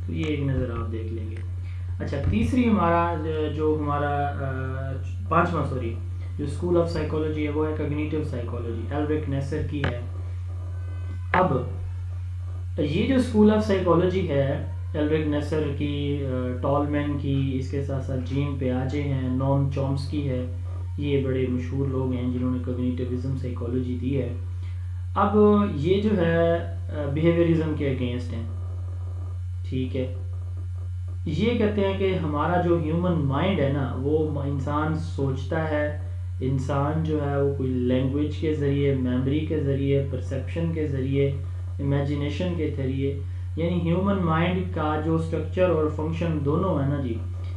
تو یہ ایک نظر آپ دیکھ لیں گے. اچھا تیسری جو ہمارا پانچواں جو اسکول آف سائیکالوجی ہے وہ ہے کگنیٹو سائیکالوجی، ایلرک نیسر کی ہے. اب یہ جو اسکول آف سائیکالوجی ہے ایلرک نیسر کی، ٹالمین کی، اس کے ساتھ ساتھ جین پیاجے ہیں، نوم چومسکی ہے، یہ بڑے مشہور لوگ ہیں جنہوں نے کگنیٹیوزم سائیکالوجی دی ہے. اب یہ جو ہے بیہیویئرزم کے اگینسٹ ہیں. ٹھیک ہے، یہ کہتے ہیں کہ ہمارا جو ہیومن مائنڈ ہے نا، وہ انسان سوچتا ہے، انسان جو ہے وہ کوئی لینگویج کے ذریعے، میموری کے ذریعے، پرسیپشن کے ذریعے، امیجنیشن کے ذریعے، یعنی ہیومن مائنڈ کا جو سٹرکچر اور فنکشن دونوں ہے نا جی،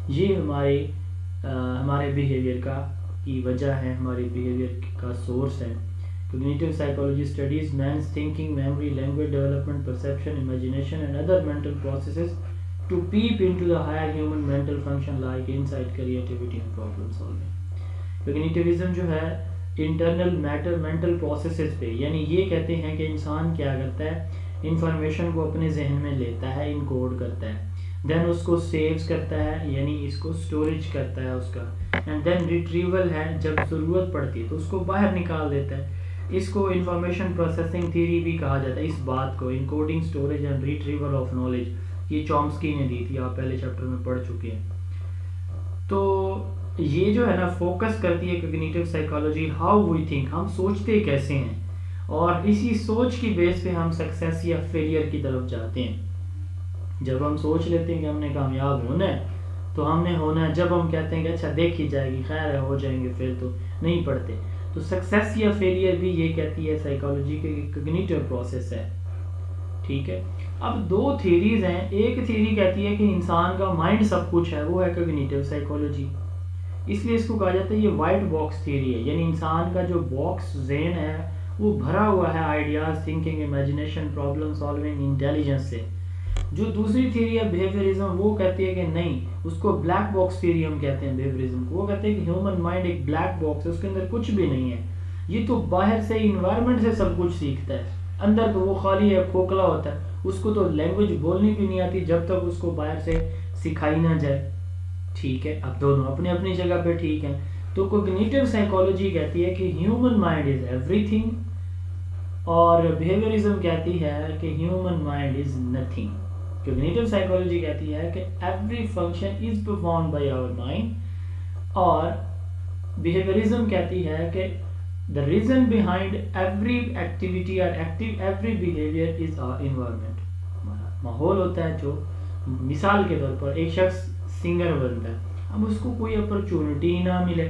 یہ ہمارے بیہیویئر کی وجہ ہے، ہمارے بیہیویئر کا سورس ہے. Cognitive psychology studies man's thinking, memory, language development, perception, imagination and other mental processes to peep into the higher human mental function like insight, creativity and problem solving. Cognitivism جو ہے internal mental processes پہ، یعنی یہ کہتے ہیں کہ انسان کیا کرتا ہے، انفارمیشن کو اپنے ذہن میں لیتا ہے، انکوڈ کرتا ہے، دین اس کو سیوز کرتا ہے، یعنی اس کو اسٹوریج کرتا ہے اس کا، اینڈ دین ریٹریول ہے، جب ضرورت پڑتی ہے تو اس کو باہر نکال دیتا ہے. اس کو انفارمیشن پروسیسنگ تھیوری بھی کہا جاتا ہے. اس بات کو encoding, storage and retrieval of knowledge, یہ چومسکی نے دی تھی، آپ پہلے چیپٹر میں پڑھ چکے ہیں. تو یہ جو ہے نا فوکس کرتی ہے cognitive psychology how we think, ہم سوچتے کیسے ہیں، اور اسی سوچ کی بیس پہ ہم سکسیس یا فیلئر کی طرف جاتے ہیں. جب ہم سوچ لیتے ہیں کہ ہم نے کامیاب ہونا ہے تو ہم نے ہونا ہے، جب ہم کہتے ہیں کہ اچھا دیکھی جائے گی، خیر ہے ہو جائیں گے، پھر تو نہیں پڑھتے. تو سکسیس یا فیلئر بھی یہ کہتی ہے سائیکالوجی کے کگنیٹو پروسیس ہے. ٹھیک ہے، اب دو تھیریز ہیں. ایک تھیری کہتی ہے کہ انسان کا مائنڈ سب کچھ ہے، وہ ہے کگنیٹو سائیکالوجی. اس لیے اس کو کہا جاتا ہے یہ وائٹ باکس تھیری ہے، یعنی انسان کا جو باکس ذہن ہے وہ بھرا ہوا ہے ideas, thinking, imagination, problem solving, intelligence سے. جو دوسری تھیری ہے بیہیویئرزم، وہ کہتی ہے کہ نہیں، اس کو بلیک باکس تھیری ہم کہتے ہیں بیہیویئرزم کو. وہ کہتے ہیں کہ ہیومن مائنڈ ایک بلیک باکس ہے، اس کے اندر کچھ بھی نہیں ہے، یہ تو باہر سے انوائرمنٹ سے سب کچھ سیکھتا ہے، اندر تو وہ خالی ہے، کھوکھلا ہوتا ہے، اس کو تو لینگویج بولنی بھی نہیں آتی جب تک اس کو باہر سے سکھائی نہ جائے. ٹھیک ہے، اب دونوں اپنی اپنی جگہ پہ ٹھیک ہیں. تو کوگنیٹو سائیکالوجی کہتی ہے کہ ہیومن مائنڈ از ایوری تھنگ، اور بیہیویئرزم کہتی ہے کہ human mind is nothing. Cognitive psychology کہتی ہے کہ every function is performed by our mind, اور بیہیویئرزم کہتی ہے کہ the reason behind every activity or every behavior is our environment. ماحول ہوتا ہے جو، مثال کے طور پر ایک شخص سنگر بنتا ہے، اب اس کو کوئی اپرچونٹی نہ ملے.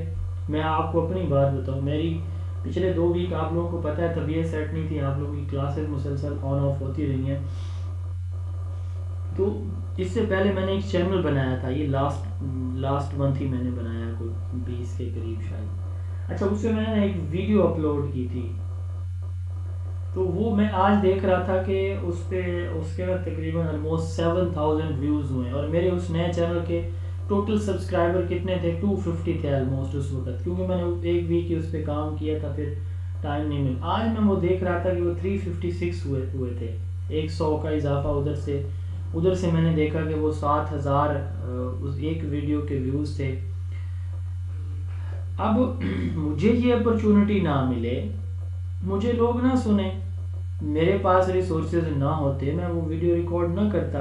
میں آپ کو اپنی بات بتاؤں، میری پچھلے 2 ویک آپ لوگوں کو پتہ ہے طبیعت سیٹ نہیں تھی، آپ لوگوں کی کلاسز مسلسل آن آف ہوتی رہی ہیں. تو اس سے پہلے میں نے ایک چینل بنایا تھا، یہ لاسٹ منتھ ہی میں نے بنایا، کوئی 20 کے قریب شاید. اچھا اس سے میں نے ایک ویڈیو اپلوڈ کی تھی، تو وہ میں آج دیکھ رہا تھا کہ اس کے بعد تقریباً آلموسٹ 7000 ویوز ہوئے، اور میرے اس نئے چینل کے ٹوٹل سبسکرائبر کتنے تھے، 250 تھے آلموسٹ اس وقت، کیونکہ میں نے 1 ویک ہی اس پہ کام کیا تھا، پھر ٹائم نہیں ملا. آج میں وہ دیکھ رہا تھا کہ وہ 356 ہوئے تھے، 100 کا اضافہ ادھر سے میں نے دیکھا کہ وہ 7000 اس ایک ویڈیو کے ویوز تھے. اب مجھے یہ اپرچونٹی نہ ملے، مجھے لوگ نہ سنیں، میرے پاس ریسورسز نہ ہوتے، میں وہ ویڈیو ریکارڈ نہ کرتا.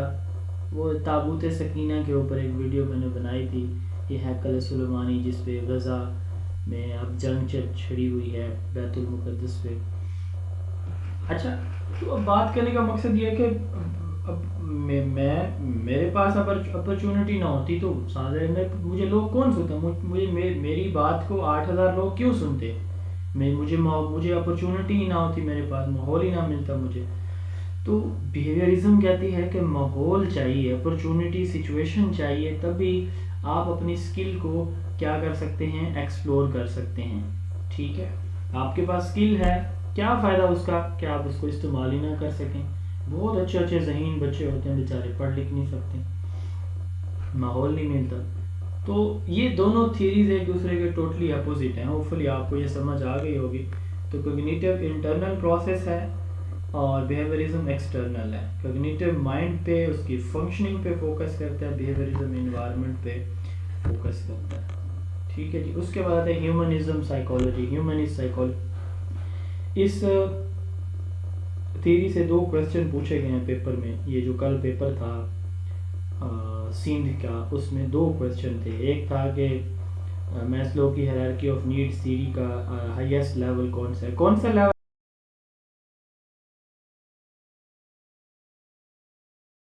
وہ تابوت سکینہ کے اوپر ایک ویڈیو میں نے بنائی تھی، یہ ہیکل سلیمانی، جس پہ غزہ میں اب جنگ چھڑی ہوئی ہے، بیت المقدس پہ. اچھا، تو اب بات کرنے کا مقصد یہ ہے کہ اب میرے پاس اپرچونٹی نہ ہوتی تو مجھے لوگ کون سنتا، میری بات کو 8000 لوگ کیوں سنتے، مجھے اپرچونٹی ہی نہ ہوتی، میرے پاس ماحول ہی نہ ملتا مجھے. تو بیہیویئرزم کہتی ہے کہ ماحول چاہیے، اپرچونٹی، سچویشن چاہیے، تبھی آپ اپنی اسکل کو کیا کر سکتے ہیں، ایکسپلور کر سکتے ہیں. ٹھیک ہے، آپ کے پاس اسکل ہے، کیا فائدہ اس کا کہ آپ اس کو استعمال ہی نہ کر سکیں. بہت اچھے ذہین بچے ہوتے ہیں بیچارے، پڑھ لکھ نہیں سکتے، ماحول نہیں ملتا. تو یہ دونوں تھیریز ایک دوسرے کے ٹوٹلی اپوزٹ ہیں. ہوپ فلی آپ کو یہ سمجھ آ گئی ہوگی. تو کوگنیٹو انٹرنل پروسیس ہے، اور بیہیویئرزم ایکسٹرنل ہے. کوگنیٹو مائنڈ پہ، اس کی فنکشننگ پہ فوکس کرتا ہے، بیہیویئرزم انوائرمنٹ پہ فوکس کرتا ہے. ٹھیک ہے جی. اس کے بعد ہے ہیومنزم سائیکالوجی. Humanist psychology. اس تھیری سے 2 کویسچن پوچھے گئے ہیں پیپر میں. یہ جو کل پیپر تھا سندھ کا، اس میں 2 کویسچن تھے. ایک تھا کہ میسلو کی ہیرارکی آف نیڈس تھیری کا ہائیسٹ لیول کون سا ہے، کون سا لیول